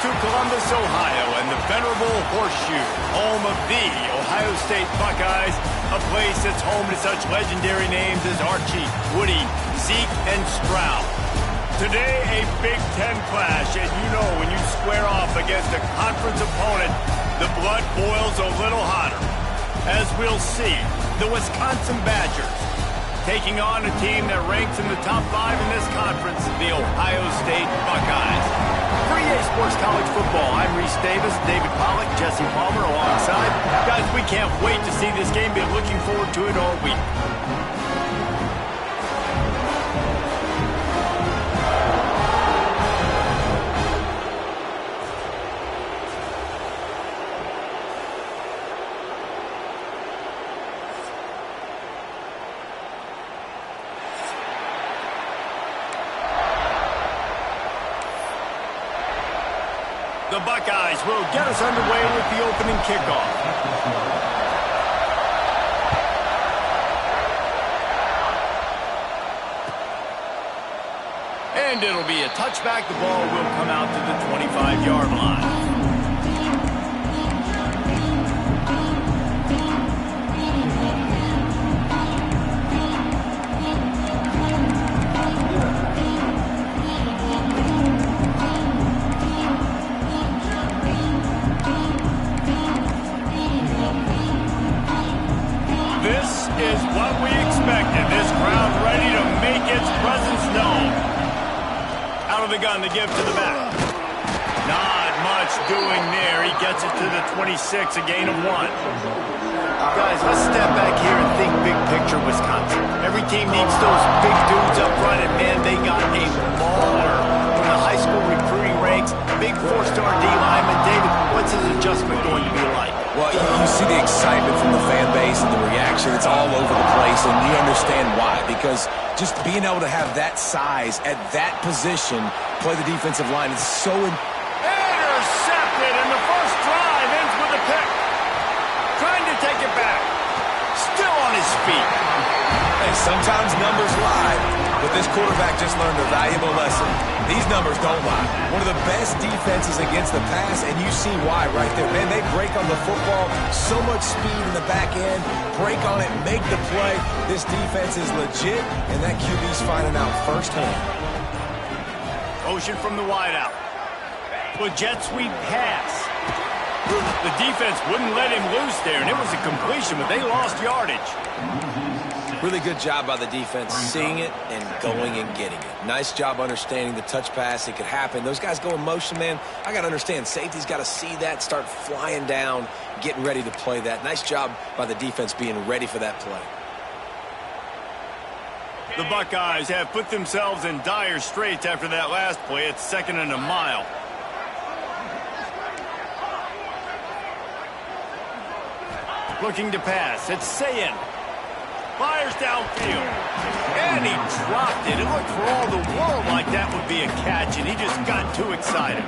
to Columbus, Ohio, and the venerable Horseshoe, home of the Ohio State Buckeyes, a place that's home to such legendary names as Archie, Woody, Zeke, and Stroud. Today, a Big Ten clash, and you know when you square off against a conference opponent, the blood boils a little hotter. As we'll see, the Wisconsin Badgers taking on a team that ranks in the top 5 in this conference, the Ohio State Buckeyes. For EA Sports College Football, I'm Reese Davis, David Pollack, Jesse Palmer alongside. Guys, we can't wait to see this game. Been looking forward to it all week. The Buckeyes will get us underway with the opening kickoff. And it'll be a touchback. The ball will come out to the 25-yard line. Is what we expected. This crowd ready to make its presence known. Out of the gun, the give to the back. Not much doing there. He gets it to the 26, a gain of 1. Guys, let's step back here and think big picture Wisconsin. Every team needs those big dudes up front, and man, they got a mauler from the high school recruiting ranks. Big 4-star D lineman. David, what's his adjustment going to be like? Well, you see the excitement from the fan base and the reaction. It's all over the place, and you understand why. Because just being able to have that size at that position, play the defensive line, is so intercepted, and the first drive ends with a pick. Trying to take it back. Still on his feet. Hey, sometimes numbers lie, but this quarterback just learned a valuable lesson. These numbers don't lie. One of the best defenses against the pass, and you see why right there. Man, they break on the football, so much speed in the back end, break on it, make the play. This defense is legit, and that QB's finding out firsthand. Motion from the wideout. With jet sweep pass. The defense wouldn't let him loose there, and it was a completion, but they lost yardage. Really good job by the defense, seeing it and going and getting it. Nice job understanding the touch pass. It could happen. Those guys go in motion, man. I got to understand, safety's got to see that, start flying down, getting ready to play that. Nice job by the defense being ready for that play. The Buckeyes have put themselves in dire straits after that last play. It's 2nd and a mile. Looking to pass. It's Sayin. Fires downfield. And he dropped it. It looked for all the world like that would be a catch, and he just got too excited.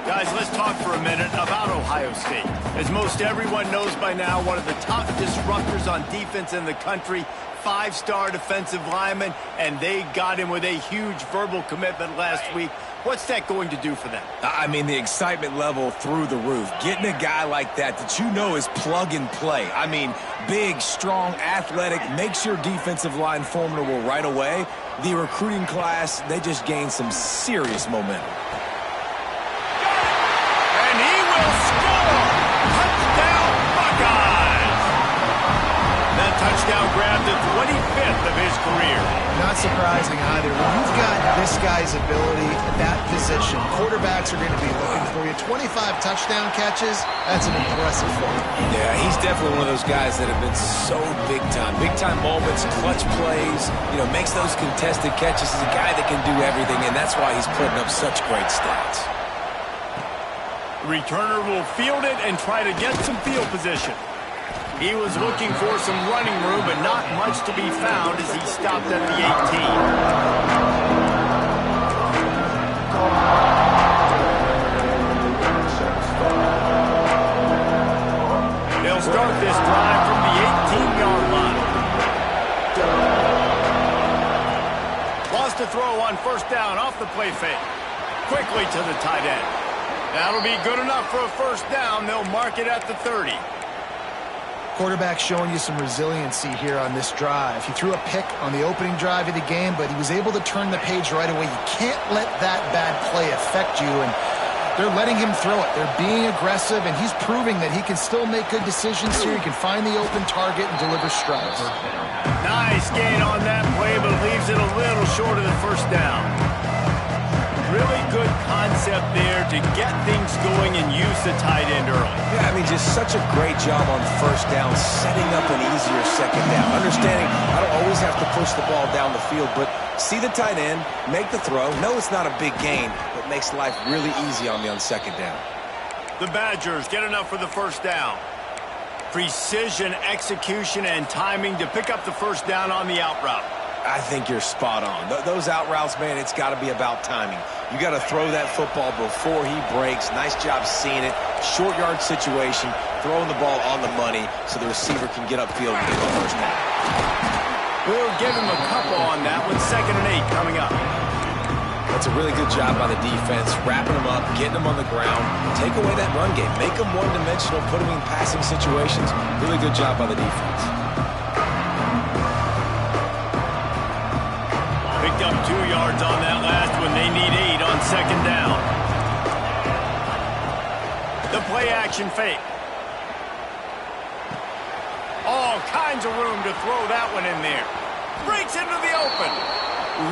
Guys, let's talk for a minute about Ohio State. As most everyone knows by now, one of the top disruptors on defense in the country, 5-star defensive lineman, and they got him with a huge verbal commitment last week. What's that going to do for them? I mean, the excitement level through the roof. Getting a guy like that you know is plug and play. I mean, big, strong, athletic, makes your defensive line formidable right away. The recruiting class, they just gained some serious momentum. And he will score! Touchdown, Buckeyes! That touchdown grabbed the 25th of his career. Not surprising either. When you've got this guy's ability at that position, quarterbacks are going to be looking for you. 25 touchdown catches, that's an impressive form. Yeah, he's definitely one of those guys that have been so big time. Big time moments, clutch plays, makes those contested catches. He's a guy that can do everything, and that's why he's putting up such great stats. Returner will field it and try to get some field position. He was looking for some running room, but not much to be found as he stopped at the 18. They'll start this drive from the 18-yard line. Lost a throw on 1st down off the play fake. Quickly to the tight end. That'll be good enough for a first down. They'll mark it at the 30. Quarterback showing you some resiliency here on this drive. He threw a pick on the opening drive of the game, but he was able to turn the page right away. You can't let that bad play affect you, and they're letting him throw it. They're being aggressive, and he's proving that he can still make good decisions here. He can find the open target and deliver strikes. Nice gain on that play, but leaves it a little short of the first down. Really good concept there to get things going and use the tight end early. Yeah, I mean, just such a great job on first down, setting up an easier second down. Understanding I don't always have to push the ball down the field, but see the tight end, make the throw. No, it's not a big gain, but makes life really easy on me on second down. The Badgers get enough for the first down. Precision, execution, and timing to pick up the first down on the out route. I think you're spot on. Those out routes, man, it's got to be about timing. You got to throw that football before he breaks. Nice job seeing it. Short yard situation, throwing the ball on the money so the receiver can get upfield and get the first down. We'll give him a couple on that one. 2nd and 8 coming up. That's a really good job by the defense, wrapping them up, getting them on the ground. Take away that run game. Make them one-dimensional, put them in passing situations. Really good job by the defense. Picked up 2 yards on that last one. They need 8 on 2nd down. The play action fake. All kinds of room to throw that one in there. Breaks into the open.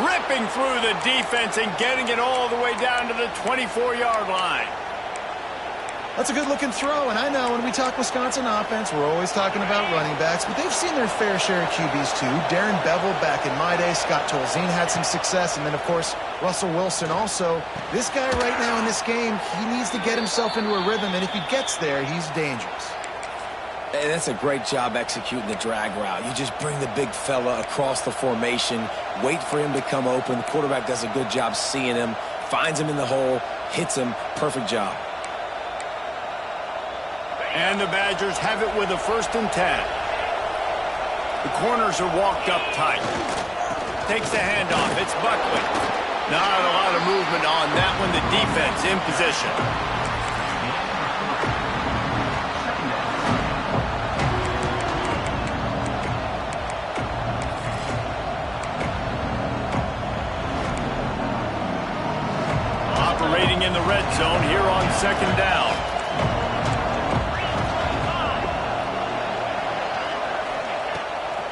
Ripping through the defense and getting it all the way down to the 24-yard line. That's a good-looking throw, and I know when we talk Wisconsin offense, we're always talking about running backs, but they've seen their fair share of QBs too. Darren Bevel back in my day, Scott Tolzien had some success, and then, of course, Russell Wilson also. This guy right now in this game, he needs to get himself into a rhythm, and if he gets there, he's dangerous. And that's a great job executing the drag route. You just bring the big fella across the formation, wait for him to come open. The quarterback does a good job seeing him, finds him in the hole, hits him. Perfect job. And the Badgers have it with a 1st and 10. The corners are walked up tight. Takes the handoff. It's Buckley. Not a lot of movement on that one. The defense in position. Operating in the red zone here on 2nd down.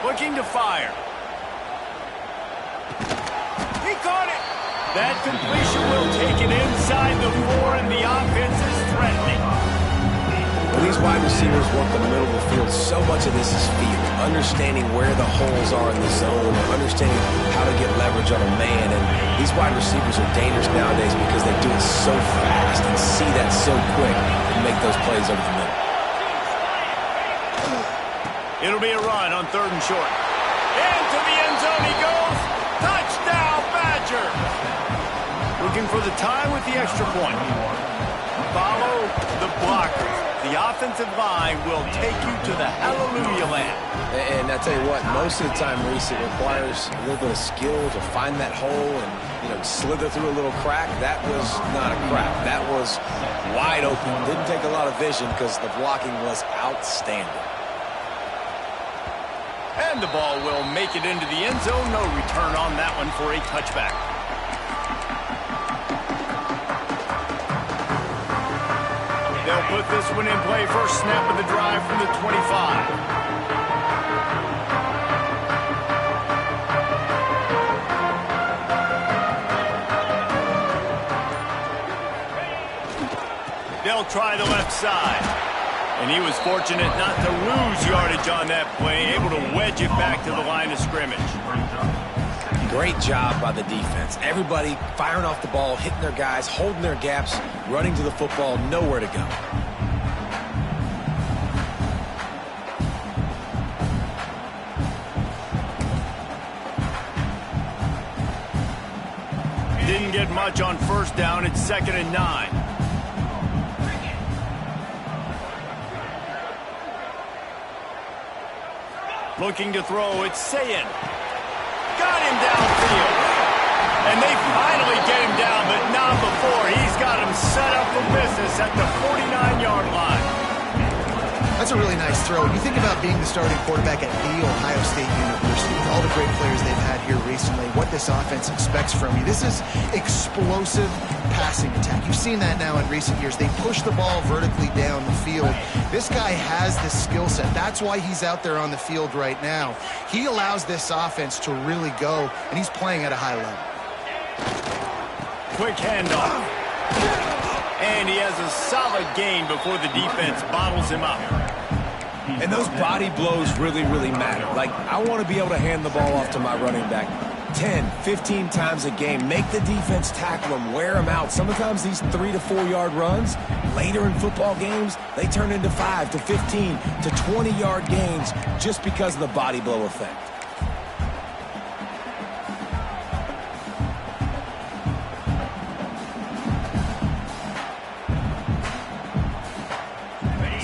Looking to fire. He caught it. That completion will take it inside the 4, and the offense is threatening. When these wide receivers work the middle of the field, so much of this is feel. Understanding where the holes are in the zone, understanding how to get leverage on a man. And these wide receivers are dangerous nowadays because they do it so fast and see that so quick and make those plays over the middle. It'll be a run on 3rd and short. Into the end zone he goes. Touchdown, Badgers. Looking for the tie with the extra point. Follow the blockers. The offensive line will take you to the hallelujah land. And I tell you what, most of the time, Reese, it requires a little bit of skill to find that hole and, slither through a little crack. That was not a crack. That was wide open. Didn't take a lot of vision because the blocking was outstanding. And the ball will make it into the end zone. No return on that one for a touchback. They'll put this one in play. First snap of the drive from the 25. They'll try the left side. And he was fortunate not to lose yardage on that play, able to wedge it back to the line of scrimmage. Great job by the defense. Everybody firing off the ball, hitting their guys, holding their gaps, running to the football, nowhere to go. Didn't get much on 1st down. It's 2nd and 9. Looking to throw, it's Sayin. Got him downfield. And they finally get him down, but not before. He's got him set up for business at the 49-yard line. That's a really nice throw. When you think about being the starting quarterback at The Ohio State University, with all the great players they've had here recently, what this offense expects from you, this is explosive passing attack. You've seen that now in recent years. They push the ball vertically down the field. This guy has this skill set. That's why he's out there on the field right now. He allows this offense to really go, and he's playing at a high level. Quick handoff. And he has a solid gain before the defense bottles him up. And those body blows really, really matter. Like, I want to be able to hand the ball off to my running back 10, 15 times a game. Make the defense tackle him, wear him out. Sometimes these 3 to 4 yard runs, later in football games, they turn into 5 to 15 to 20 yard gains just because of the body blow effect.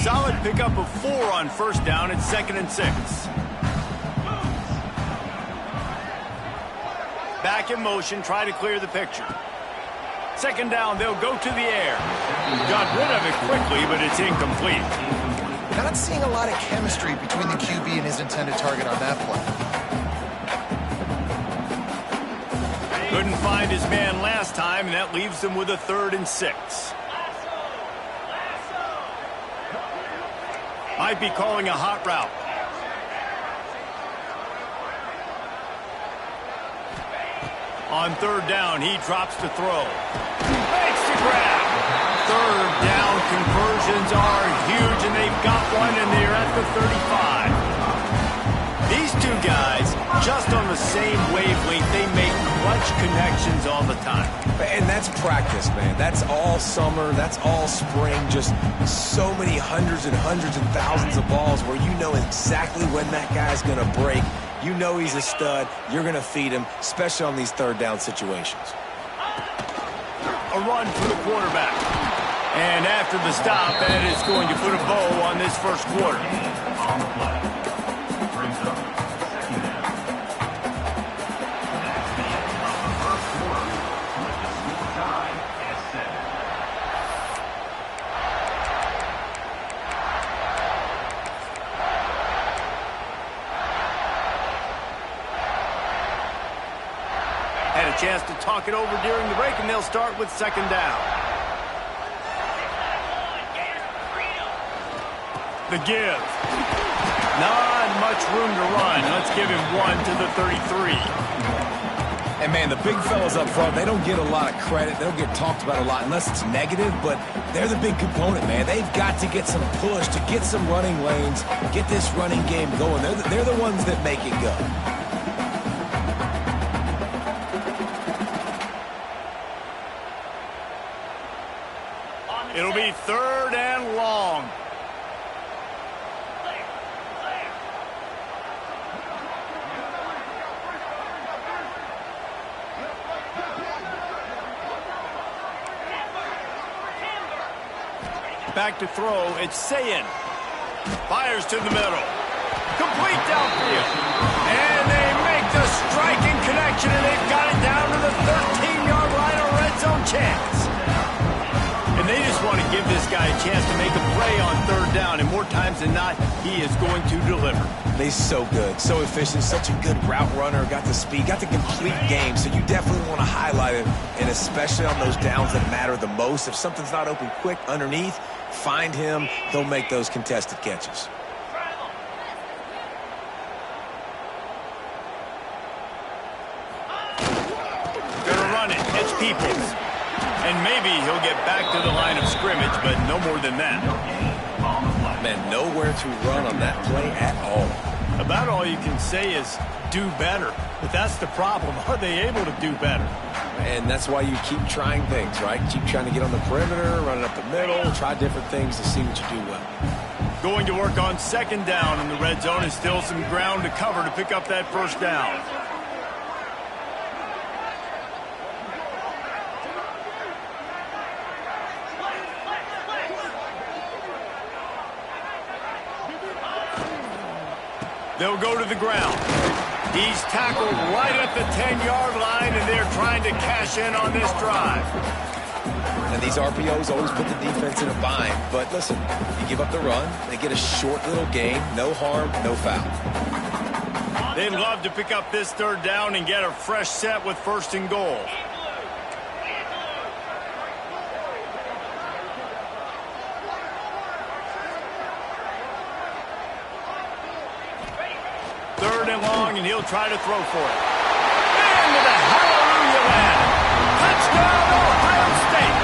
Solid pickup of 4 on first down at 2nd and 6. Back in motion, try to clear the picture. 2nd down, they'll go to the air. Got rid of it quickly, but it's incomplete. Not seeing a lot of chemistry between the QB and his intended target on that play. Couldn't find his man last time, and that leaves them with a 3rd and 6. Might be calling a hot route. On 3rd down, he drops to throw. Makes the grab. 3rd down conversions are huge, and they've got one, and they're at the 35. These two guys, just on the same wavelength, they make clutch connections all the time. And that's practice, man. That's all summer. That's all spring. Just so many hundreds and thousands of balls where you know exactly when that guy's going to break. You know he's a stud. You're going to feed him, especially on these 3rd down situations. A run for the quarterback. And after the stop, that is going to put a bow on this first quarter. Had a chance to talk it over during the break, and they'll start with 2nd down. The give. Not much room to run. Let's give him 1 to the 33. And, man, the big fellas up front, they don't get a lot of credit. They don't get talked about a lot unless it's negative, but they're the big component, man. They've got to get some push, to get some running lanes, get this running game going. They're the ones that make it go. It'll be 3rd and long. Back to throw, it's Sayin. Fires to the middle. Complete downfield. And they make the striking connection, and they've got it down to the 13-yard line, a red zone chance. And they just want to give this guy a chance to make a play on 3rd down, and more times than not, he is going to deliver. He's so good, so efficient, such a good route runner, got the speed, got the complete game, so you definitely want to highlight him, and especially on those downs that matter the most. If something's not open quick underneath, find him, he'll make those contested catches. Gonna run it, it's Peoples. And maybe he'll get back to the line of scrimmage, but no more than that. Man, nowhere to run on that play at all. About all you can say is do better. But that's the problem. Are they able to do better? And that's why you keep trying things, right? Keep trying to get on the perimeter, running up the middle, try different things to see what you do well. Going to work on 2nd down in the red zone, and still some ground to cover to pick up that 1st down. They'll go to the ground. He's tackled right at the 10-yard line, and they're trying to cash in on this drive. And these RPOs always put the defense in a bind. But listen, you give up the run, they get a short little gain, no harm, no foul. They'd love to pick up this third down and get a fresh set with 1st and goal. Third and long, and he'll try to throw for it. Into the hallelujah land. Touchdown, Ohio State.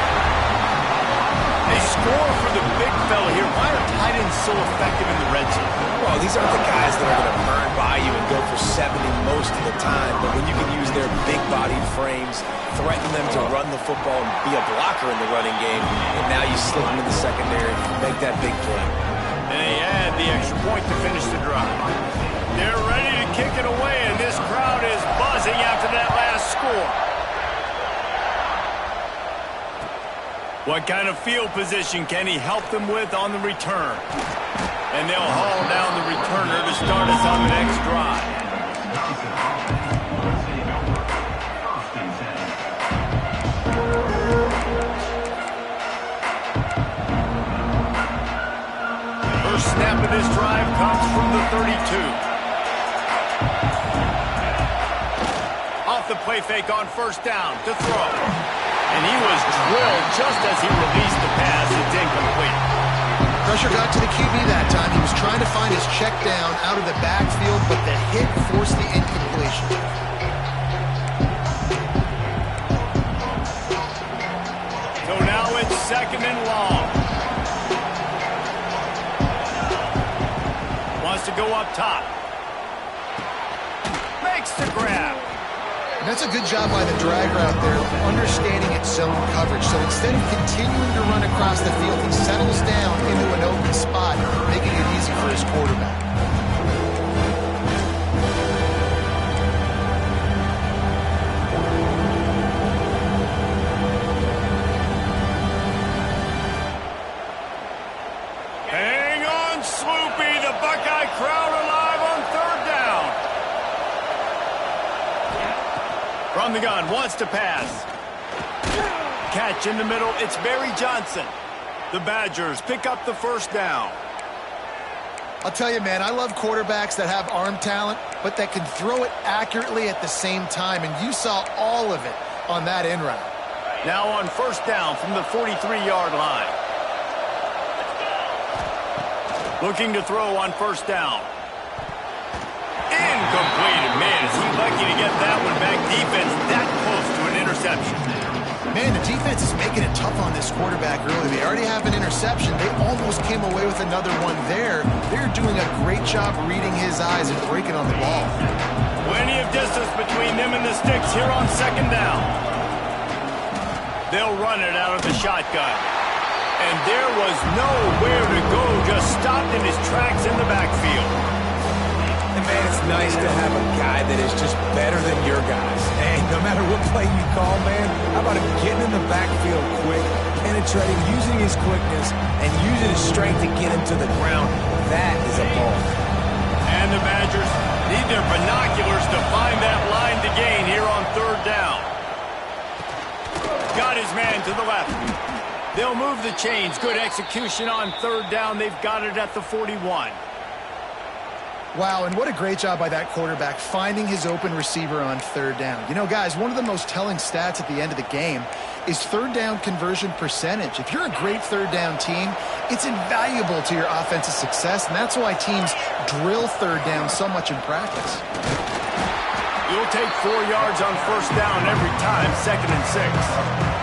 They score for the big fella here. Why are tight ends so effective in the red zone? Well, these aren't the guys that are going to burn by you and go for 70 most of the time, but when you can use their big-bodied frames, threaten them to run the football and be a blocker in the running game, and now you slip them in the secondary, make that big play. And they add the extra point to finish the drive. They're ready to kick it away, and this crowd is buzzing after that last score. What kind of field position can he help them with on the return? And they'll haul down the returner to start us on the next drive. First snap of this drive comes from the 32. Off the play fake on 1st down to throw. And he was drilled just as he released the pass. It's incomplete. Pressure got to the QB that time. He was trying to find his check down out of the backfield, but the hit forced the incompletion. So now it's 2nd and long. Wants to go up top. Makes the grab. And that's a good job by the drag route there, understanding its zone coverage. So instead of continuing to run across the field, he settles down into an open spot, making it easy for his quarterback. Hang on, Sloopy. The Buckeye crowd alive on 3rd down. From the gun, wants to pass. Catch in the middle, it's Barry Johnson. The Badgers pick up the 1st down. I'll tell you, man, I love quarterbacks that have arm talent, but that can throw it accurately at the same time, and you saw all of it on that in route. Now on 1st down from the 43-yard line. Looking to throw on 1st down. Incomplete. Man, is he lucky to get that one back. Defense that close to an interception. Man, the defense is making it tough on this quarterback early. They already have an interception. They almost came away with another one there. They're doing a great job reading his eyes and breaking on the ball. Plenty of distance between them and the sticks here on 2nd down. They'll run it out of the shotgun. And there was nowhere to go, just stopped in his tracks in the backfield. And man, it's nice to have a guy that is just better than your guys. Hey, no matter what play you call, man, how about him getting in the backfield quick, penetrating, using his quickness, and using his strength to get him to the ground? That is a ball. And the Badgers need their binoculars to find that line to gain here on 3rd down. Got his man to the left. They'll move the chains. Good execution on 3rd down. They've got it at the 41. Wow, and what a great job by that quarterback finding his open receiver on 3rd down. You know, guys, one of the most telling stats at the end of the game is 3rd down conversion percentage. If you're a great 3rd down team, it's invaluable to your offensive success, and that's why teams drill 3rd down so much in practice. You'll take 4 yards on 1st down every time, 2nd and 6.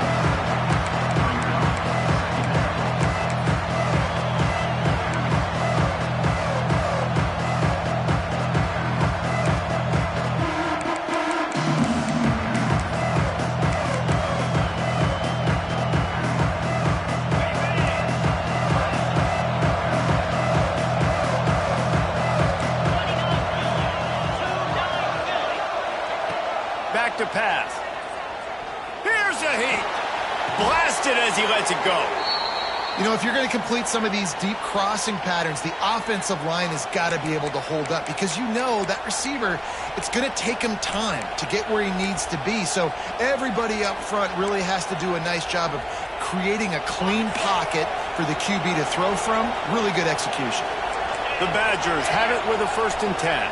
To pass. Here's a heat. Blasted as he lets it go. You know, if you're going to complete some of these deep crossing patterns, the offensive line has got to be able to hold up because you know that receiver, it's going to take him time to get where he needs to be. So everybody up front really has to do a nice job of creating a clean pocket for the QB to throw from. Really good execution. The Badgers have it with a 1st and 10.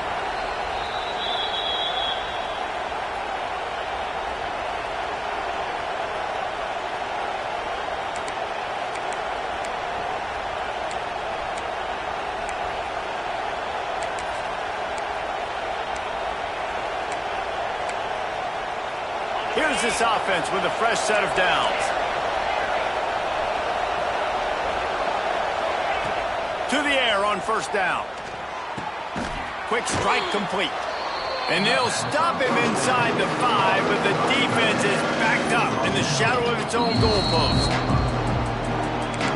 Here's this offense with a fresh set of downs. To the air on 1st down. Quick strike complete. And they'll stop him inside the 5, but the defense is backed up in the shadow of its own goalpost.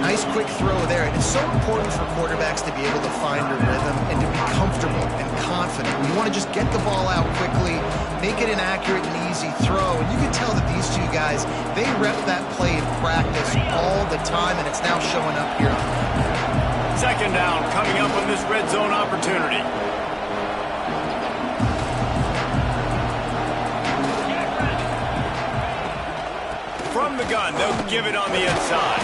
Nice quick throw there. It's so important for quarterbacks to be able to find a rhythm and to be comfortable and confident. You want to just get the ball out quickly, make it an accurate and easy throw. And you can tell that these two guys, they rep that play in practice all the time, and it's now showing up here. 2nd down coming up on this red zone opportunity. From the gun, they'll give it on the inside.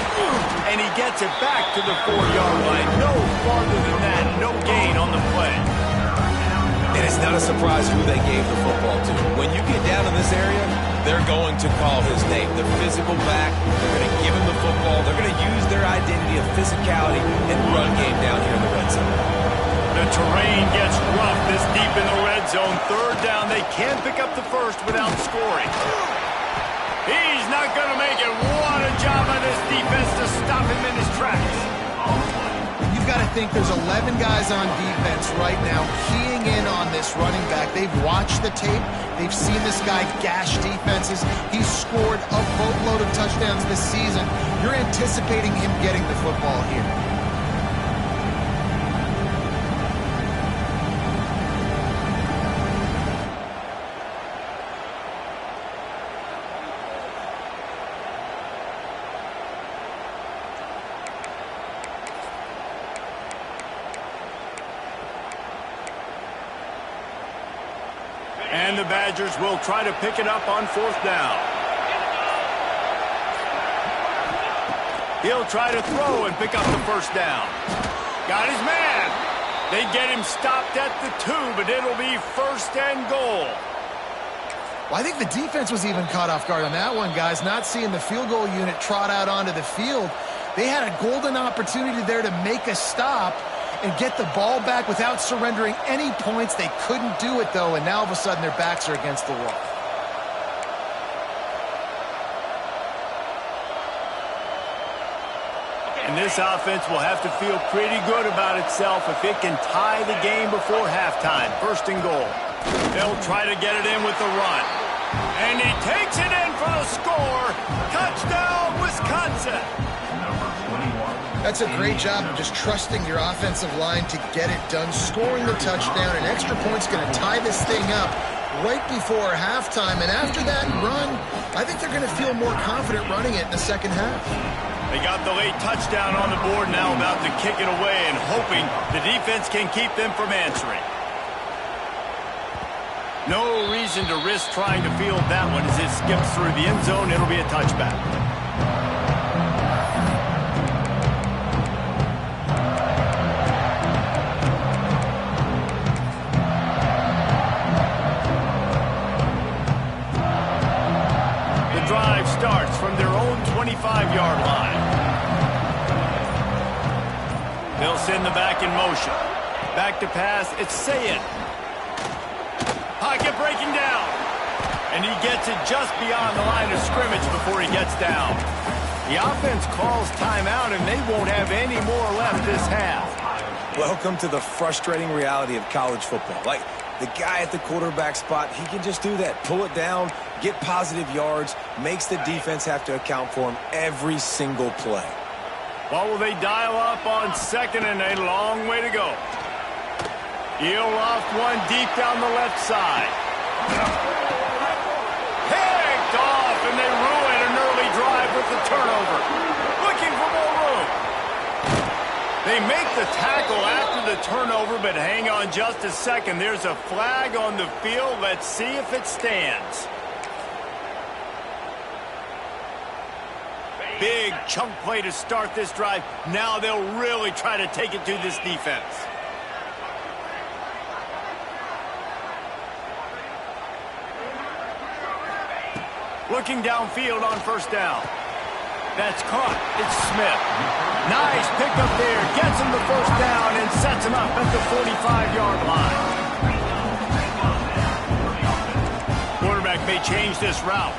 And he gets it back to the 4-yard line. No farther than that. No gain on the play. And it's not a surprise who they gave the football to. When you get down in this area, they're going to call his name. The physical back, they're going to give him the football. They're going to use their identity of physicality and run game down here in the red zone. The terrain gets rough this deep in the red zone. 3rd down, they can't pick up the 1st without scoring. He's not going to make it. What a job by this defense to stop him in his tracks. You've got to think there's 11 guys on defense right now keying in on this running back. They've watched the tape. They've seen this guy gash defenses. He's scored a boatload of touchdowns this season. You're anticipating him getting the football here. And the Badgers will try to pick it up on 4th down. He'll try to throw and pick up the 1st down. Got his man. They get him stopped at the 2, but it'll be 1st and goal. Well, I think the defense was even caught off guard on that one, guys. Not seeing the field goal unit trot out onto the field. They had a golden opportunity there to make a stop and get the ball back without surrendering any points. They couldn't do it, though, and now all of a sudden their backs are against the wall. And this offense will have to feel pretty good about itself if it can tie the game before halftime. 1st and goal. They'll try to get it in with the run. And he takes it in for the score. Touchdown, Wisconsin. That's a great job of just trusting your offensive line to get it done, scoring the touchdown. An extra point's going to tie this thing up right before halftime. And after that run, I think they're going to feel more confident running it in the 2nd half. They got the late touchdown on the board, now about to kick it away and hoping the defense can keep them from answering. No reason to risk trying to field that one as it skips through the end zone. It'll be a touchback. Drive starts from their own 25-yard line. They'll send the back in motion. Back to pass, it's Sayin. Pocket breaking down. And he gets it just beyond the line of scrimmage before he gets down. The offense calls timeout, and they won't have any more left this half. Welcome to the frustrating reality of college football. Like, the guy at the quarterback spot, he can just do that. Pull it down, get positive yards, makes the defense have to account for him every single play. Well, will they dial up on 2nd and a long way to go? He'll loft one deep down the left side. Picked off, and they ruin an early drive with the turnover. Looking for more room. They make the tackle after the turnover, but hang on just a second. There's a flag on the field. Let's see if it stands. big chunk play to start this drive. Now they'll really try to take it to this defense. Looking downfield on first down. That's caught. It's Smith. Nice pickup there. Gets him the first down and sets him up at the 45-yard line. Quarterback may change this route.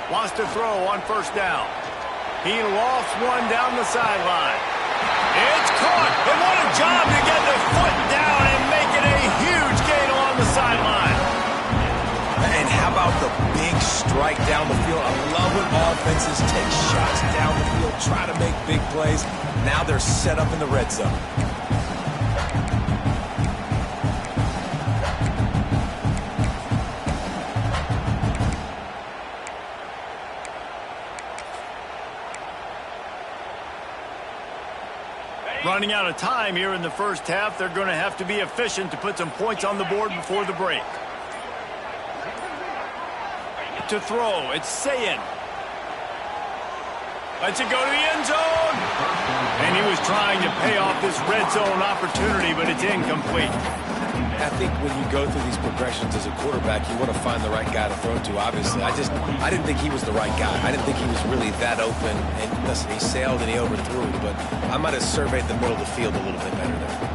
Wants to throw on first down. He lofts one down the sideline. It's caught. And what a job to get the foot down and make it a huge gain along the sideline. And how about the big strike down the field? I love when offenses take shots down the field, try to make big plays. Now they're set up in the red zone. Running out of time here in the first half. They're going to have to be efficient to put some points on the board before the break. To throw, it's Sayin. Lets it go to the end zone. And he was trying to pay off this red zone opportunity, but it's incomplete. I think when you go through these progressions as a quarterback, you want to find the right guy to throw to, obviously. I didn't think he was the right guy. I didn't think he was really that open. And listen, he sailed and he overthrew, but I might have surveyed the middle of the field a little bit better there.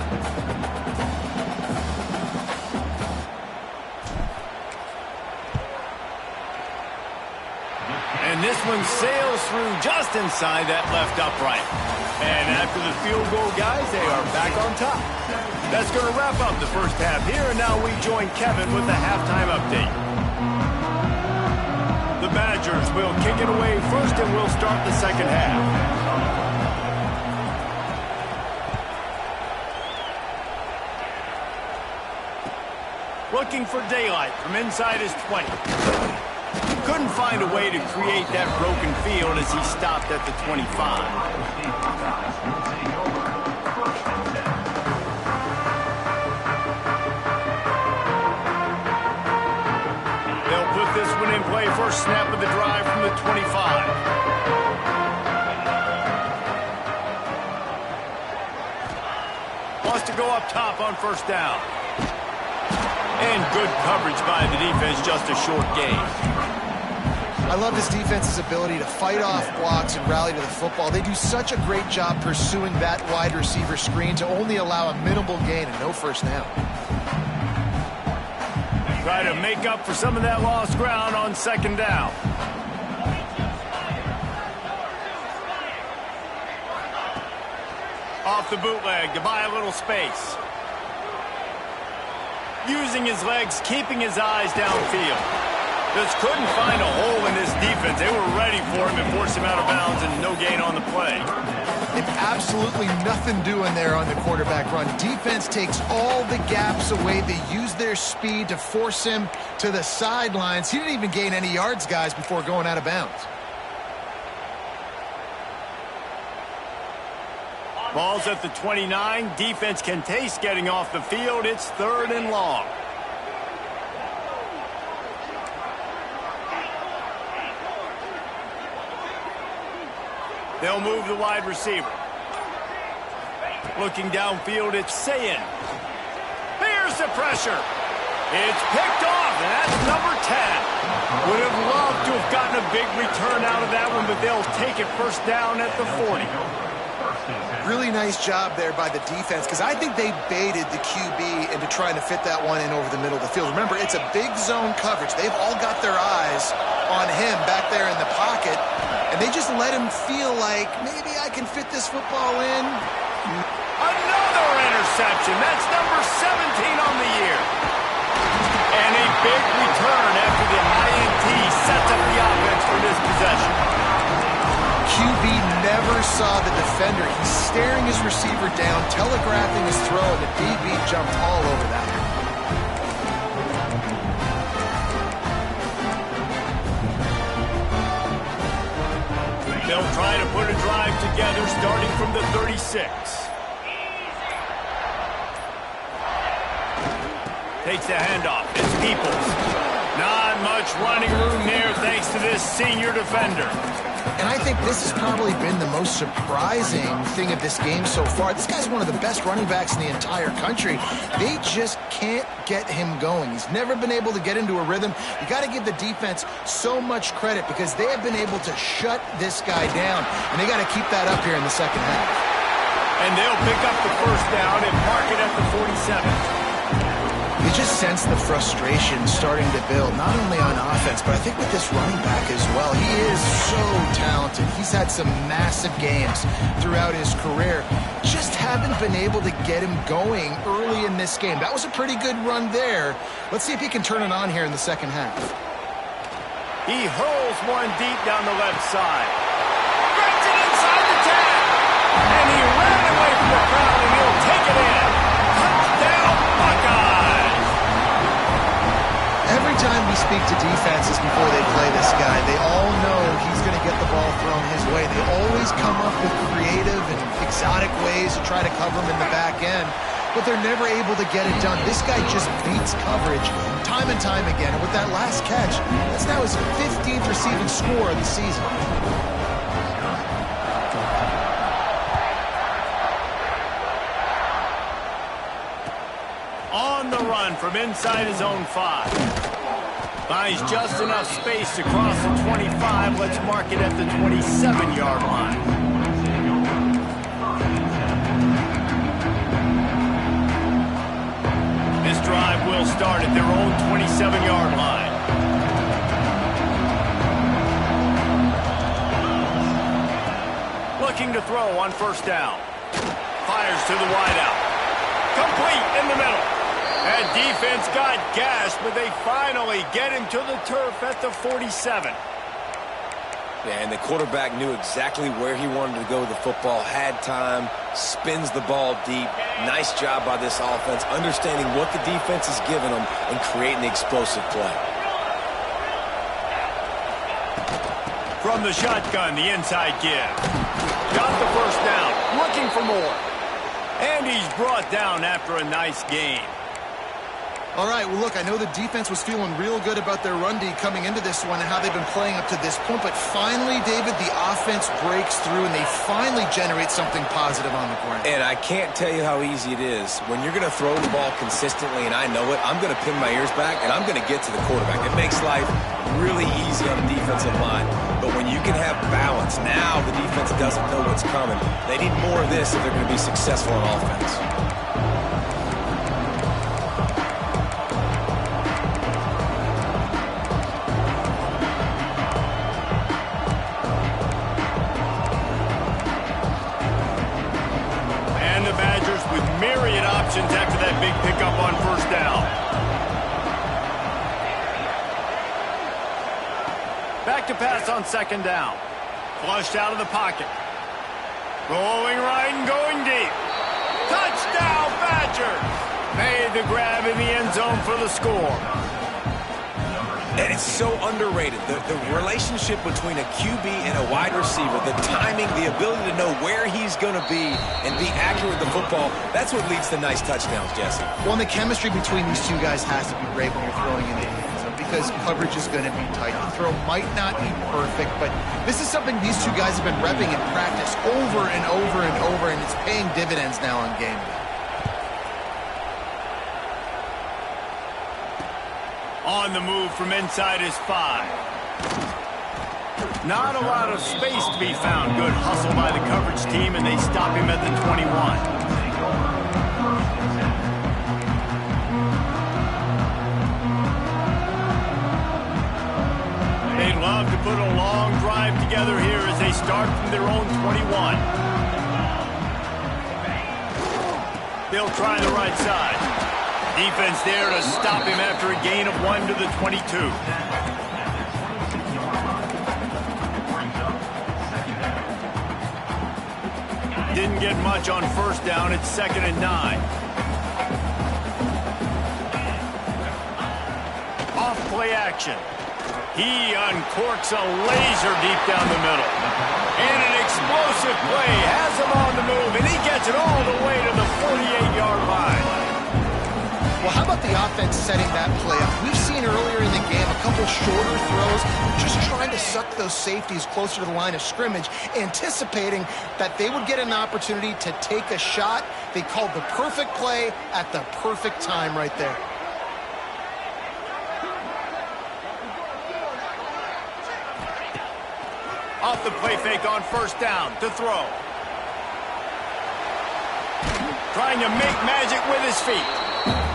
And this one sails through just inside that left upright. And after the field goal, guys, they are back on top. That's going to wrap up the first half here, and now we join Kevin with the halftime update. The Badgers will kick it away first, and we'll start the second half. Looking for daylight from inside his 20. Couldn't find a way to create that broken field as he stopped at the 25. They'll put this one in play. First snap of the drive from the 25. Wants to go up top on first down. And good coverage by the defense, just a short gain. I love this defense's ability to fight off blocks and rally to the football. They do such a great job pursuing that wide receiver screen to only allow a minimal gain and no first down. Try to make up for some of that lost ground on second down. Off the bootleg to buy a little space. Using his legs, keeping his eyes downfield. Just couldn't find a hole in this defense. They were ready for him and forced him out of bounds, and no gain on the play. They've absolutely nothing doing there on the quarterback run. Defense takes all the gaps away. They use their speed to force him to the sidelines. He didn't even gain any yards, guys, before going out of bounds. Ball's at the 29. Defense can taste getting off the field. It's 3rd and long. They'll move the wide receiver. Looking downfield, it's Sayin. Here's the pressure. It's picked off, and that's number 10. Would have loved to have gotten a big return out of that one, but they'll take it first down at the 40. Really nice job there by the defense, because I think they baited the QB into trying to fit that one in over the middle of the field. Remember, it's a big zone coverage. They've all got their eyes on him back there in the pocket, and they just let him feel like, maybe I can fit this football in. Another interception. That's number 17 on the year. And a big return after the INT sets up the offense for this possession. QB never saw the defender. He's staring his receiver down, telegraphing his throw, and the DB jumped all over that. They'll try to put a drive together starting from the 36. Takes the handoff. It's Peoples. Not much running room there thanks to this senior defender. And I think this has probably been the most surprising thing of this game so far. This guy's one of the best running backs in the entire country. They just can't get him going. He's never been able to get into a rhythm. You got to give the defense so much credit because they have been able to shut this guy down, and they got to keep that up here in the second half. And they'll pick up the first down and mark it at the 47. You just sense the frustration starting to build, not only on offense, but I think with this running back as well. He is so talented. He's had some massive games throughout his career. Just haven't been able to get him going early in this game. That was a pretty good run there. Let's see if he can turn it on here in the second half. He hurls one deep down the left side. Gets it inside the 10. And he ran away from the crowd, and he'll take it in. Touchdown, Buckeyes! Every time we speak to defenses before they play this guy, they all know he's going to get the ball thrown his way. They always come up with creative and exotic ways to try to cover him in the back end, but they're never able to get it done. This guy just beats coverage time and time again, and with that last catch, that's now his 15th receiving score of the season. On the run from inside his own 5. Finds just enough space to cross the 25. Let's mark it at the 27-yard line. This drive will start at their own 27-yard line. Looking to throw on first down. Fires to the wideout. Complete in the middle. That defense got gashed, but they finally get him to the turf at the 47. Yeah, and the quarterback knew exactly where he wanted to go with the football, had time, spins the ball deep. Nice job by this offense, understanding what the defense is giving them and creating the explosive play. From the shotgun, the inside give. Got the first down, looking for more. And he's brought down after a nice game. All right, well, look, I know the defense was feeling real good about their run D coming into this one and how they've been playing up to this point, but finally, David, the offense breaks through and they finally generate something positive on the ground. And I can't tell you how easy it is. When you're going to throw the ball consistently, and I know it, I'm going to pin my ears back and I'm going to get to the quarterback. It makes life really easy on the defensive line. But when you can have balance, now the defense doesn't know what's coming. They need more of this if they're going to be successful on offense. After that big pickup on first down. Back to pass on second down. Flushed out of the pocket. Rolling right and going deep. Touchdown, Badgers! Made the grab in the end zone for the score. And it's so underrated. The relationship between a QB and a wide receiver, the timing, the ability to know where he's going to be and be accurate with the football, that's what leads to nice touchdowns, Jesse. Well, and the chemistry between these two guys has to be great when you're throwing in the end zone because coverage is going to be tight. The throw might not be perfect, but this is something these two guys have been repping in practice over and over and over, and it's paying dividends now on game day. On the move from inside his 5. Not a lot of space to be found. Good hustle by the coverage team, and they stop him at the 21. They'd love to put a long drive together here as they start from their own 21. They'll try the right side. Defense there to stop him after a gain of 1 to the 22. Didn't get much on first down. It's 2nd and 9. Off play action. He uncorks a laser deep down the middle. And an explosive play has him on the move, and he gets it all the way to the 48-yard line. Well, how about the offense setting that play up? We've seen earlier in the game a shorter throws, just trying to suck those safeties closer to the line of scrimmage, anticipating that they would get an opportunity to take a shot. They called the perfect play at the perfect time right there. Off the play fake on first down to throw. Trying to make magic with his feet.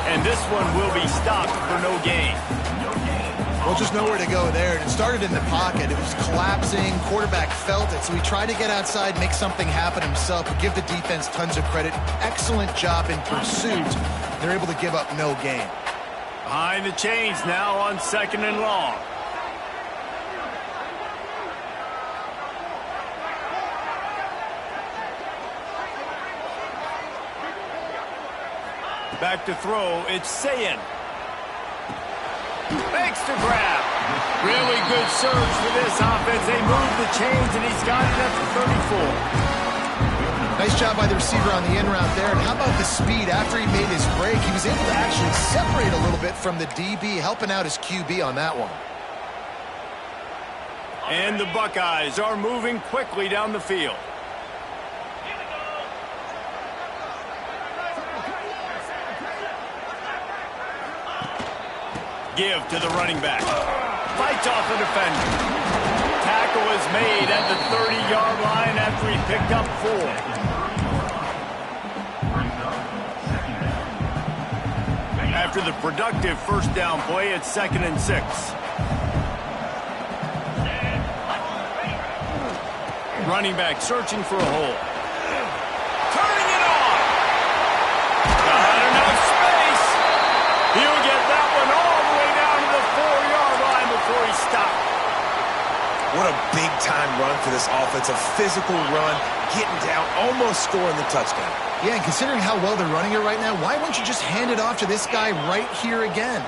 And this one will be stopped for no gain. Well, just nowhere to go there. It started in the pocket. It was collapsing. Quarterback felt it, so he tried to get outside, make something happen himself, but give the defense tons of credit. Excellent job in pursuit. They're able to give up no gain. Behind the chains now on 2nd and long. Back to throw, it's Sayin. Makes the grab. Really good surge for this offense. They move the chains, and he's got it at the 34. Nice job by the receiver on the in route there. And how about the speed? After he made his break, he was able to actually separate a little bit from the DB, helping out his QB on that one. And the Buckeyes are moving quickly down the field. Give to the running back. Fights off the defender. Tackle is made at the 30-yard line after he picked up 4. After the productive first down play, it's 2nd and 6. Running back searching for a hole. Turning it on. Not enough space. He'll get that one all the way down to the 4-yard line before he stopped. What a big-time run for this offense. A physical run, getting down, almost scoring the touchdown. Yeah, and considering how well they're running it right now, why won't you just hand it off to this guy right here again?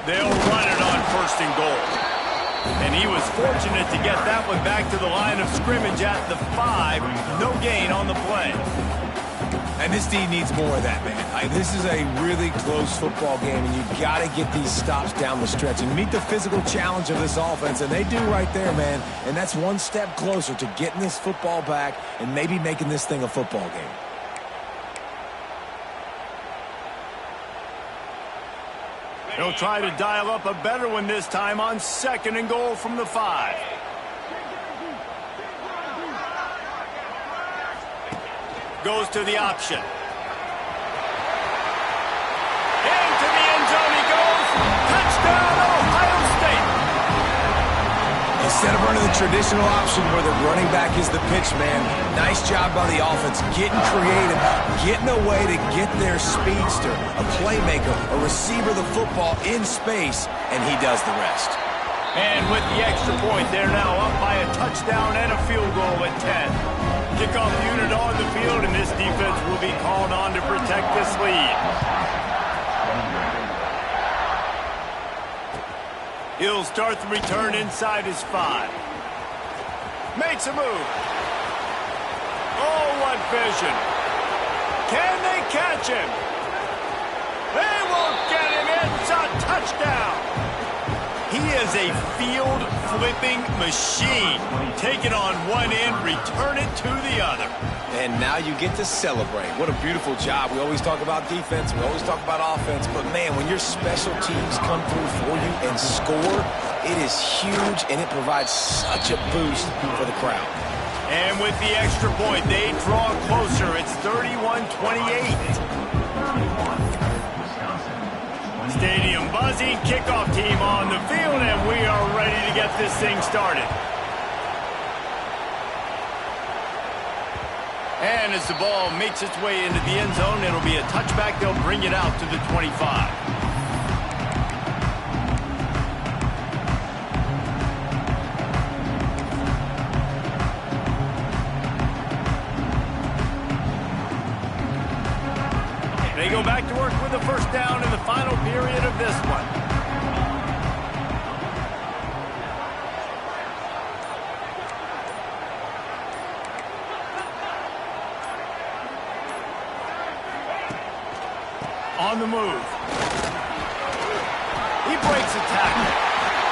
They'll run it on 1st and goal. And he was fortunate to get that one back to the line of scrimmage at the 5. No gain on the play. And this D needs more of that, man. This is a really close football game, and you've got to get these stops down the stretch and meet the physical challenge of this offense, and they do right there, man. And that's one step closer to getting this football back and maybe making this thing a football game. He'll try to dial up a better one this time on 2nd and goal from the 5. Goes to the option. Into the end zone he goes. Touchdown, Ohio State. Instead of running the traditional option where the running back is the pitch man, nice job by the offense, getting creative, getting a way to get their speedster, a playmaker, a receiver the football in space, and he does the rest. And with the extra point, they're now up by a touchdown and a field goal at 10. Kickoff unit on the field, and this defense will be called on to protect this lead. He'll start the return inside his 5. Makes a move. Oh, what vision. Can they catch him? They won't get him. It's a touchdown. He is a field-flipping machine. Take it on one end, return it to the other. And now you get to celebrate. What a beautiful job. We always talk about defense. We always talk about offense. But, man, when your special teams come through for you and score, it is huge, and it provides such a boost for the crowd. And with the extra point, they draw closer. It's 31-28. Stadium buzzing, kickoff team on the field, and we are ready to get this thing started. And as the ball makes its way into the end zone, it'll be a touchback. They'll bring it out to the 25. They go back to work with the first down in the final period of this one. the move. He breaks a tackle.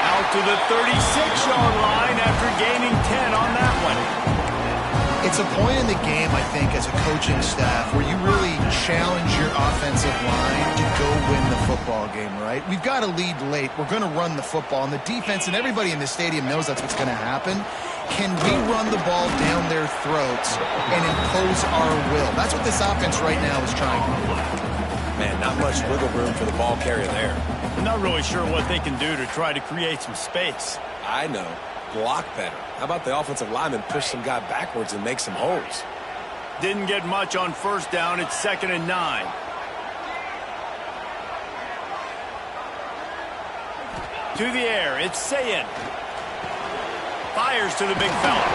Out to the 36-yard line after gaining 10 on that one. It's a point in the game, I think, as a coaching staff where you really challenge your offensive line to go win the football game, right? We've got to lead late. We're going to run the football, and the defense and everybody in the stadium knows that's what's going to happen. Can we run the ball down their throats and impose our will? That's what this offense right now is trying to do. Man, not much wiggle room for the ball carrier there. I'm not really sure what they can do to try to create some space. I know. Block better. How about the offensive lineman push some guy backwards and make some holes? Didn't get much on first down. It's 2nd and 9. To the air. It's Sayin. Fires to the big fella.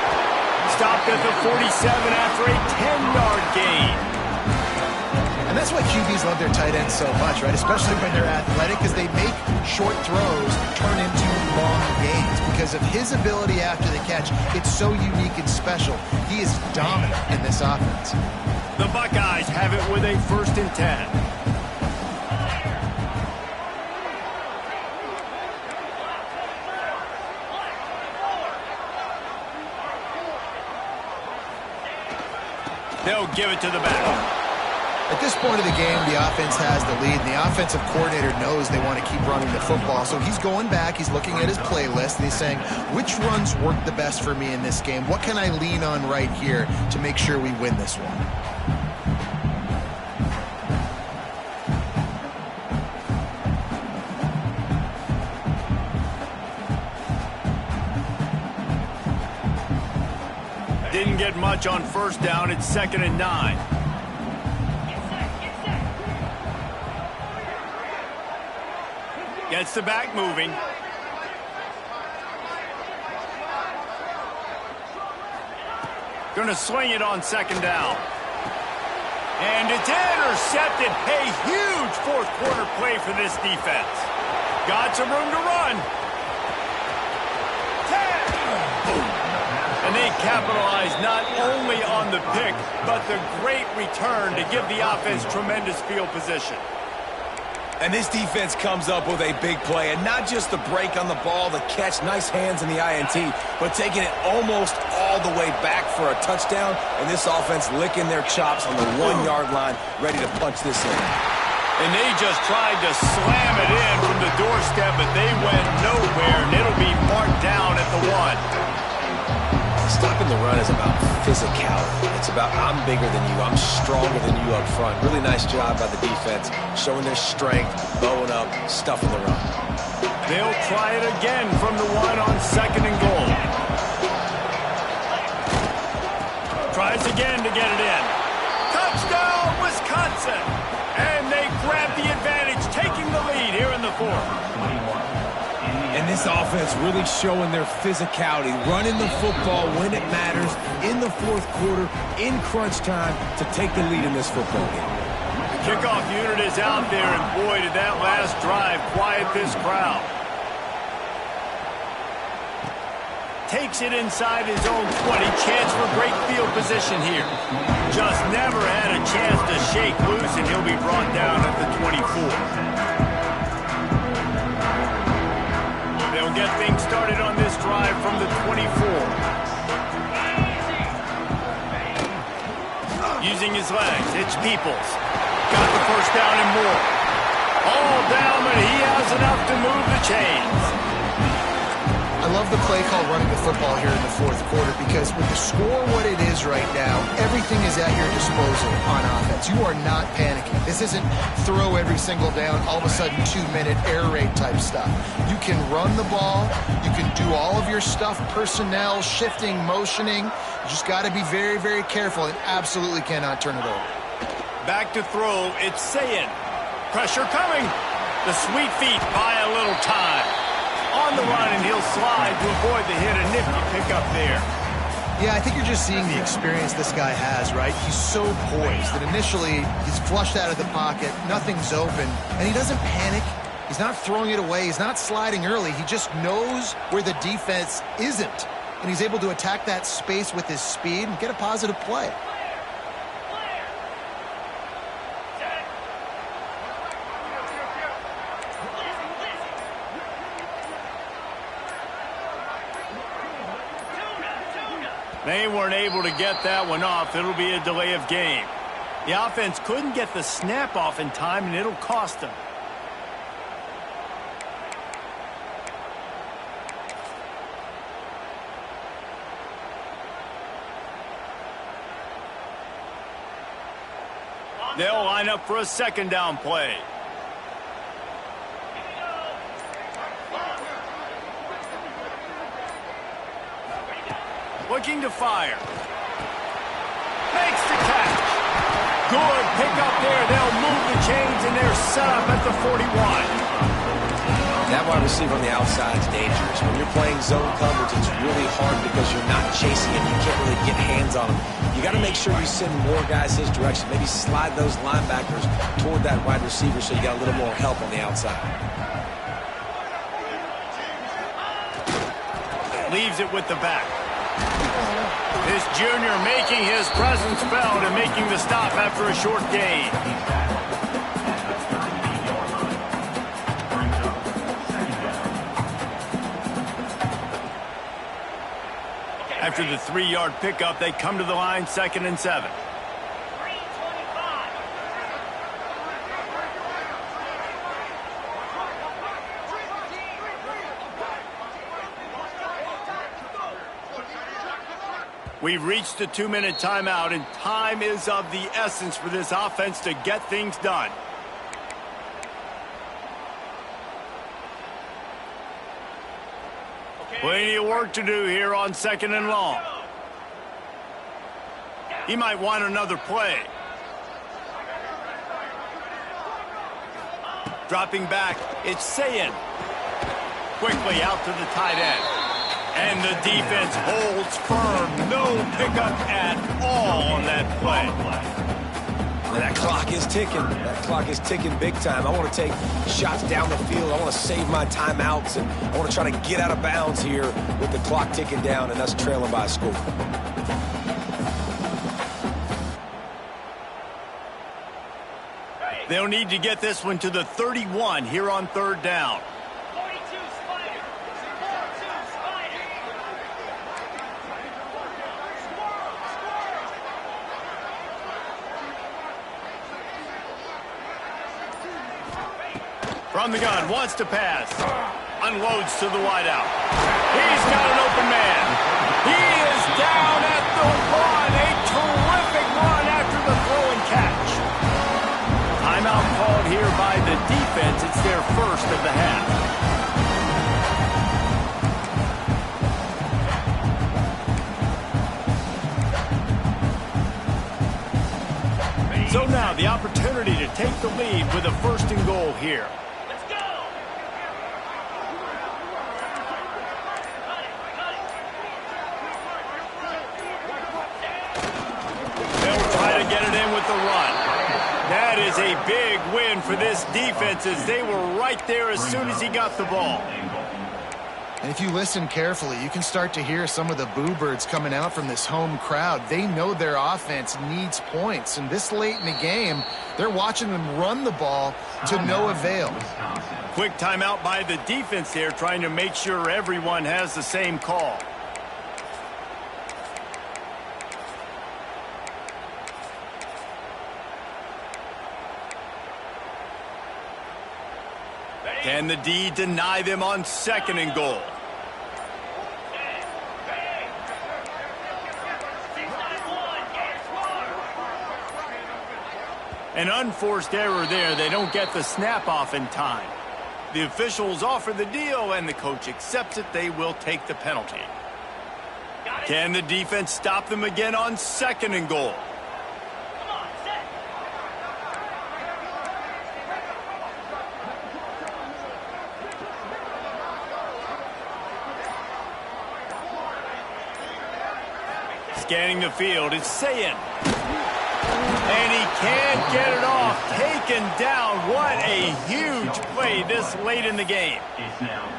Stopped at the 47 after a 10-yard gain. And that's why QBs love their tight ends so much, right? Especially when they're athletic, because they make short throws turn into long gains. Because of his ability after the catch, it's so unique and special. He is dominant in this offense. The Buckeyes have it with a 1st and 10. They'll give it to the back. At this point of the game, the offense has the lead, and the offensive coordinator knows they want to keep running the football. So he's going back, he's looking at his playlist, and he's saying, which runs work the best for me in this game? What can I lean on right here to make sure we win this one? Didn't get much on first down. It's 2nd and 9. Gets the back moving. Going to swing it on 2nd down. And it's intercepted. A huge fourth quarter play for this defense. Got some room to run. 10. And they capitalize not only on the pick, but the great return to give the offense tremendous field position. And this defense comes up with a big play, and not just the break on the ball, the catch, nice hands in the INT, but taking it almost all the way back for a touchdown, and this offense licking their chops on the 1-yard line, ready to punch this in. And they just tried to slam it in from the doorstep, but they went nowhere, and it'll be marked down at the 1. Stopping the run is about physicality. It's about I'm bigger than you, I'm stronger than you up front. Really nice job by the defense, showing their strength, bowing up, stuffing the run. They'll try it again from the 1 on 2nd and goal. Tries again to get it in. Touchdown, Wisconsin! And they grab the advantage, taking the lead here in the 4th. And this offense really showing their physicality, running the football when it matters, in the 4th quarter, in crunch time, to take the lead in this football game. The kickoff unit is out there, and boy, did that last drive quiet this crowd. Takes it inside his own 20. Chance for great field position here. Just never had a chance to shake loose, and he'll be brought down at the 24. They'll get things started on this drive from the 24. Using his legs, it's Peoples. Got the first down and more. All down, but he has enough to move the chains. I love the play call running the football here in the 4th quarter, because with the score what it is right now, everything is at your disposal on offense. You are not panicking. This isn't throw every single down, all of a sudden 2-minute air raid type stuff. You can run the ball. You can do all of your stuff, personnel, shifting, motioning. You just got to be very, very careful and absolutely cannot turn it over. Back to throw. It's Sayin. Pressure coming. The sweet feet buy a little time. On the run, and he'll slide to avoid the hit. A nifty pickup there. Yeah, I think you're just seeing the experience this guy has, right? He's so poised that initially he's flushed out of the pocket, nothing's open, and he doesn't panic. He's not throwing it away. He's not sliding early. He just knows where the defense isn't, and he's able to attack that space with his speed and get a positive play. They weren't able to get that one off. It'll be a delay of game. The offense couldn't get the snap off in time, and it'll cost them. They'll line up for a second down play. Looking to fire. Makes the catch. Good pickup there. They'll move the chains, and they're set up at the 41. That wide receiver on the outside is dangerous. When you're playing zone coverage, it's really hard because you're not chasing him. You can't really get hands on him. You got to make sure you send more guys his direction. Maybe slide those linebackers toward that wide receiver so you got a little more help on the outside. Leaves it with the back. This junior making his presence felt and making the stop after a short gain. After the 3-yard pickup, they come to the line, 2nd and 7. We've reached the 2-minute timeout, and time is of the essence for this offense to get things done. Plenty of work to do here on 2nd and long. He might want another play. Dropping back, it's Sayin. Quickly out to the tight end. And the defense holds firm. No pickup at all on that play. And that clock is ticking. That clock is ticking big time. I want to take shots down the field. I want to save my timeouts, and I want to try to get out of bounds here with the clock ticking down and us trailing by a score. They'll need to get this one to the 31 here on 3rd down. From the gun, wants to pass. Unloads to the wideout. He's got an open man. He is down at the 1. A terrific run after the throw and catch. Timeout called here by the defense. It's their first of the half. So now the opportunity to take the lead with a 1st and goal here. Get it in with the run. That is a big win for this defense as they were right there as soon as he got the ball. And if you listen carefully, you can start to hear some of the boo birds coming out from this home crowd. They know their offense needs points, and this late in the game, they're watching them run the ball to no avail. Quick timeout by the defense here, trying to make sure everyone has the same call. Can the D deny them on 2nd and goal? An unforced error there. They don't get the snap off in time. The officials offer the deal, and the coach accepts it. They will take the penalty. Can the defense stop them again on 2nd and goal? Scanning the field, it's Sayin. And he can't get it off. Taken down. What a huge play this late in the game.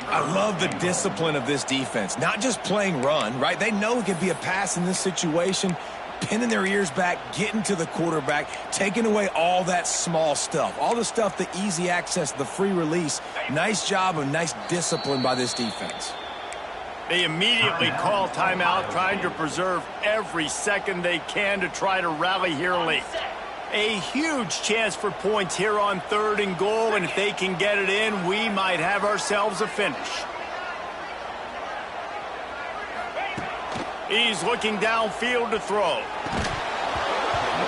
I love the discipline of this defense. Not just playing run, right? They know it could be a pass in this situation. Pinning their ears back, getting to the quarterback, taking away all that small stuff. All the stuff, the easy access, the free release. Nice job and nice discipline by this defense. They immediately call timeout, trying to preserve every second they can to try to rally here late. A huge chance for points here on 3rd and goal, and if they can get it in, we might have ourselves a finish. He's looking downfield to throw.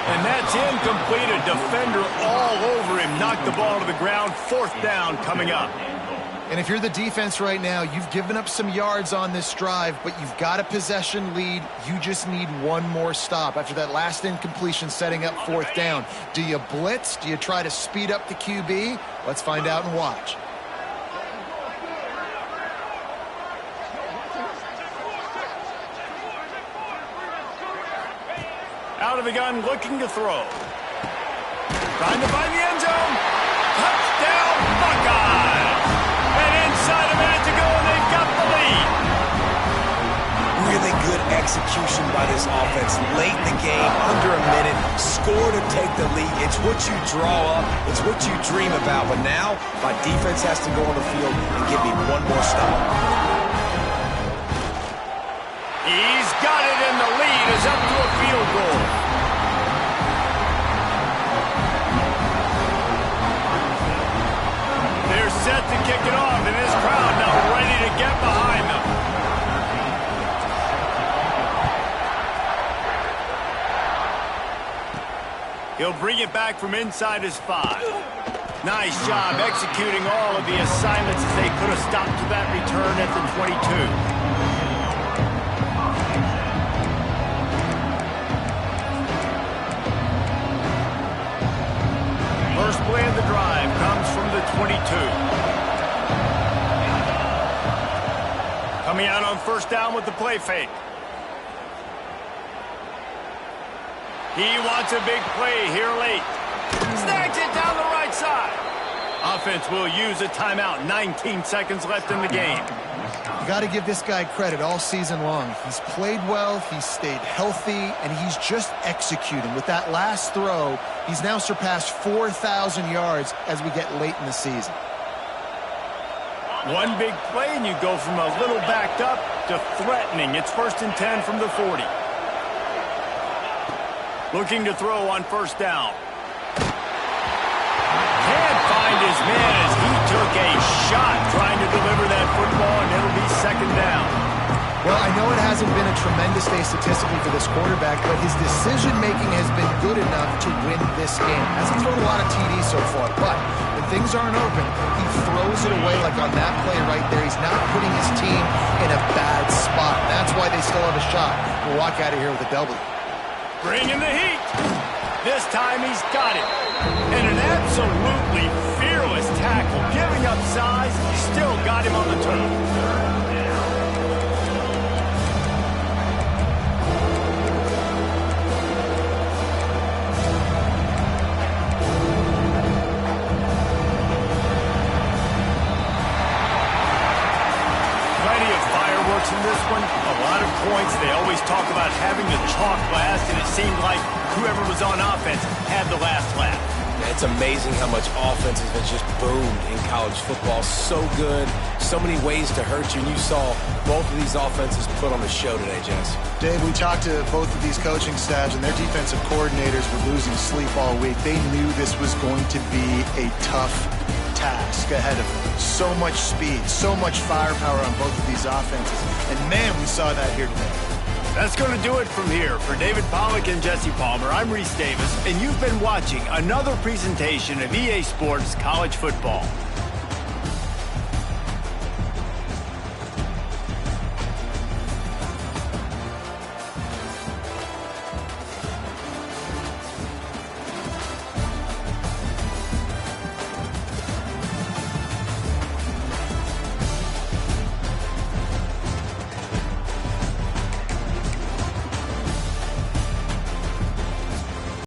And that's incomplete. A defender all over him. Knocked the ball to the ground. 4th down coming up. And if you're the defense right now, you've given up some yards on this drive, but you've got a possession lead. You just need one more stop. After that last incompletion setting up 4th down, do you blitz? Do you try to speed up the QB? Let's find out and watch. Out of the gun, looking to throw. Trying to find the end zone. Touchdown, Buckeyes! And inside a minute to go, and they've got the lead. Really good execution by this offense. Late in the game, under a minute, score to take the lead. It's what you draw up. It's what you dream about. But now, my defense has to go on the field and give me one more stop. He's got it, and the lead is up to a field goal. They're set to kick it off, and this crowd now ready to get behind them. He'll bring it back from inside his 5. Nice job executing all of the assignments as they could have stopped to that return at the 22. First play of the drive comes from the 22. Coming out on 1st down with the play fake. He wants a big play here late. Snags it down the right side. Offense will use a timeout. 19 seconds left in the game. You got to give this guy credit all season long. He's played well, he's stayed healthy, and he's just executing. With that last throw, he's now surpassed 4,000 yards as we get late in the season. One big play, and you go from a little backed up to threatening. It's 1st and 10 from the 40. Looking to throw on 1st down. Can't find his man as he took a shot trying to deliver that football, and it'll be 2nd down. Well, I know it hasn't been a tremendous day statistically for this quarterback, but his decision-making has been good enough to win this game. Hasn't thrown a lot of TDs so far, but when things aren't open, he throws it away like on that play right there. He's not putting his team in a bad spot. That's why they still have a shot. We'll walk out of here with a W. Bringing the heat. This time he's got it. And an absolutely fearless tackle. Giving up size, still got him on the turf. In this one, a lot of points. They always talk about having the chalk last, and it seemed like whoever was on offense had the last laugh. It's amazing how much offense has just boomed in college football. So good, so many ways to hurt you, and you saw both of these offenses put on a show today, Jess. Dave, we talked to both of these coaching staffs, and their defensive coordinators were losing sleep all week. They knew this was going to be a tough task ahead of them. So much speed, so much firepower on both of these offenses. And man, we saw that here today. That's going to do it from here. For David Pollack and Jesse Palmer, I'm Reese Davis, and you've been watching another presentation of EA Sports College Football.